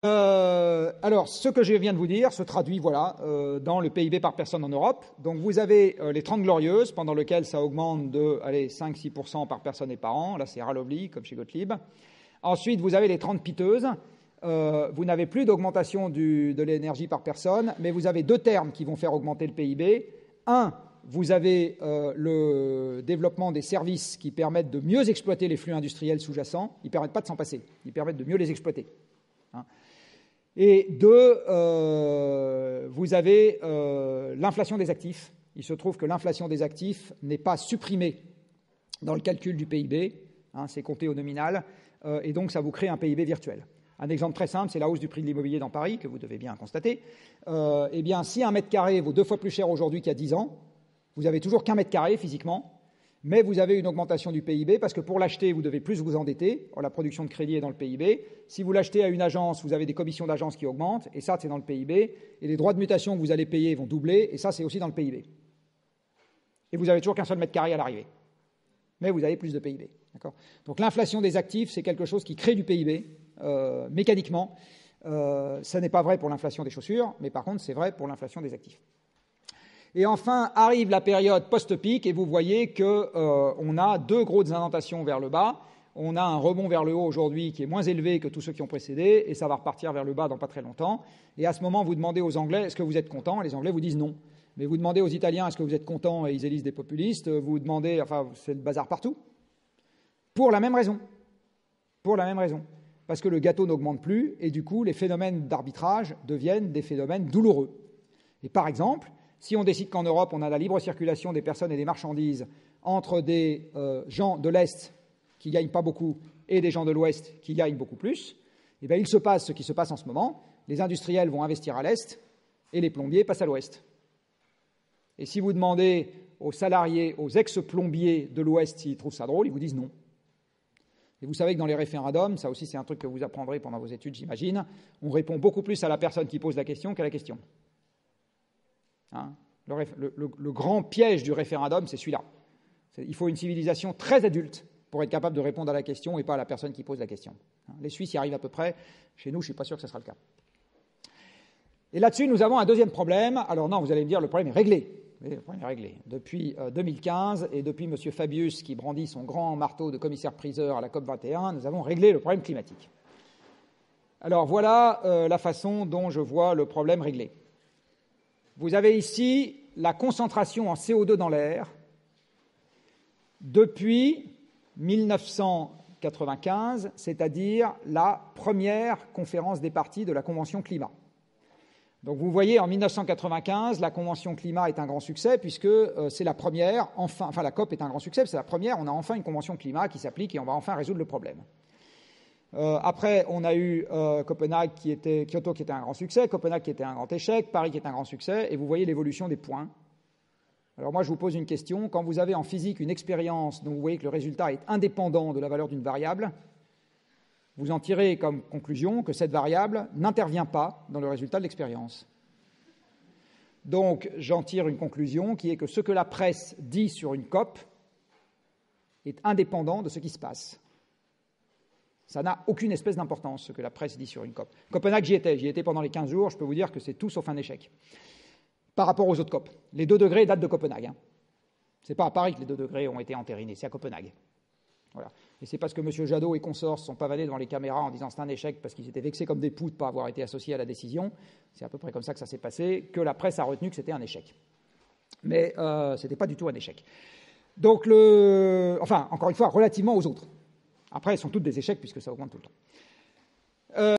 Alors, ce que je viens de vous dire se traduit dans le PIB par personne en Europe. Donc, vous avez les 30 glorieuses, pendant lesquelles ça augmente de 5-6% par personne et par an. Là, c'est Ralovli, comme chez Gottlieb. Ensuite, vous avez les 30 piteuses. Vous n'avez plus d'augmentation de l'énergie par personne, mais vous avez deux termes qui vont faire augmenter le PIB. Un, vous avez le développement des services qui permettent de mieux exploiter les flux industriels sous-jacents. Ils ne permettent pas de s'en passer, ils permettent de mieux les exploiter. Et deux, vous avez l'inflation des actifs. Il se trouve que l'inflation des actifs n'est pas supprimée dans le calcul du PIB, c'est compté au nominal, et donc ça vous crée un PIB virtuel. Un exemple très simple, c'est la hausse du prix de l'immobilier dans Paris, que vous devez bien constater. Eh bien, si un mètre carré vaut 2 fois plus cher aujourd'hui qu'il y a 10 ans, vous n'avez toujours qu'un mètre carré physiquement, mais vous avez une augmentation du PIB parce que pour l'acheter, vous devez plus vous endetter. La production de crédit est dans le PIB. Si vous l'achetez à une agence, vous avez des commissions d'agence qui augmentent, et ça, c'est dans le PIB. Et les droits de mutation que vous allez payer vont doubler, et ça, c'est aussi dans le PIB. Et vous n'avez toujours qu'un seul mètre carré à l'arrivée. Mais vous avez plus de PIB. D'accord ? Donc l'inflation des actifs, c'est quelque chose qui crée du PIB mécaniquement. Ça n'est pas vrai pour l'inflation des chaussures, mais par contre, c'est vrai pour l'inflation des actifs. Et enfin, arrive la période post-pic, et vous voyez qu'on a deux grosses indentations vers le bas. On a un rebond vers le haut aujourd'hui qui est moins élevé que tous ceux qui ont précédé, et ça va repartir vers le bas dans pas très longtemps. Et à ce moment, vous demandez aux Anglais, est-ce que vous êtes contents ? Les Anglais vous disent non. Mais vous demandez aux Italiens, est-ce que vous êtes contents ? Et ils élisent des populistes. Vous demandez, c'est le bazar partout. Pour la même raison. Pour la même raison. Parce que le gâteau n'augmente plus, et du coup, les phénomènes d'arbitrage deviennent des phénomènes douloureux. Et par exemple, si on décide qu'en Europe, on a la libre circulation des personnes et des marchandises entre des gens de l'Est qui ne gagnent pas beaucoup et des gens de l'Ouest qui gagnent beaucoup plus, eh bien, il se passe ce qui se passe en ce moment. Les industriels vont investir à l'Est et les plombiers passent à l'Ouest. Et si vous demandez aux salariés, aux ex-plombiers de l'Ouest s'ils trouvent ça drôle, ils vous disent non. Et vous savez que dans les référendums, ça aussi c'est un truc que vous apprendrez pendant vos études, j'imagine, on répond beaucoup plus à la personne qui pose la question qu'à la question. Le grand piège du référendum, c'est celui-là. Il faut une civilisation très adulte pour être capable de répondre à la question et pas à la personne qui pose la question. Les Suisses y arrivent à peu près. Chez nous, je ne suis pas sûr que ce sera le cas. Et là-dessus, nous avons un deuxième problème. Alors non, vous allez me dire, le problème est réglé. Oui, le problème est réglé. Depuis 2015 et depuis M. Fabius qui brandit son grand marteau de commissaire-priseur à la COP21, nous avons réglé le problème climatique. Alors voilà la façon dont je vois le problème réglé. Vous avez ici la concentration en CO2 dans l'air depuis 1995, c'est-à-dire la première conférence des parties de la Convention climat. Donc vous voyez, en 1995, la Convention climat est un grand succès puisque c'est la première, la COP est un grand succès, c'est la première, on a enfin une Convention climat qui s'applique et on va enfin résoudre le problème. Après, on a eu Kyoto qui était un grand succès, Copenhague qui était un grand échec, Paris qui est un grand succès, et vous voyez l'évolution des points. Alors moi, je vous pose une question. Quand vous avez en physique une expérience dont vous voyez que le résultat est indépendant de la valeur d'une variable, vous en tirez comme conclusion que cette variable n'intervient pas dans le résultat de l'expérience. Donc, j'en tire une conclusion qui est que ce que la presse dit sur une COP est indépendant de ce qui se passe. Ça n'a aucune espèce d'importance, ce que la presse dit sur une COP. Copenhague, j'y étais pendant les 15 jours, je peux vous dire que c'est tout sauf un échec. Par rapport aux autres COP. Les 2 degrés datent de Copenhague. Ce n'est pas à Paris que les 2 degrés ont été entérinés, c'est à Copenhague. Voilà. Et c'est parce que M. Jadot et consorts se sont pavanés devant les caméras en disant c'est un échec parce qu'ils étaient vexés comme des poux de ne pas avoir été associés à la décision, c'est à peu près comme ça que ça s'est passé, que la presse a retenu que c'était un échec. Mais ce n'était pas du tout un échec. Donc, encore une fois, relativement aux autres. Après, elles sont toutes des échecs puisque ça augmente tout le temps.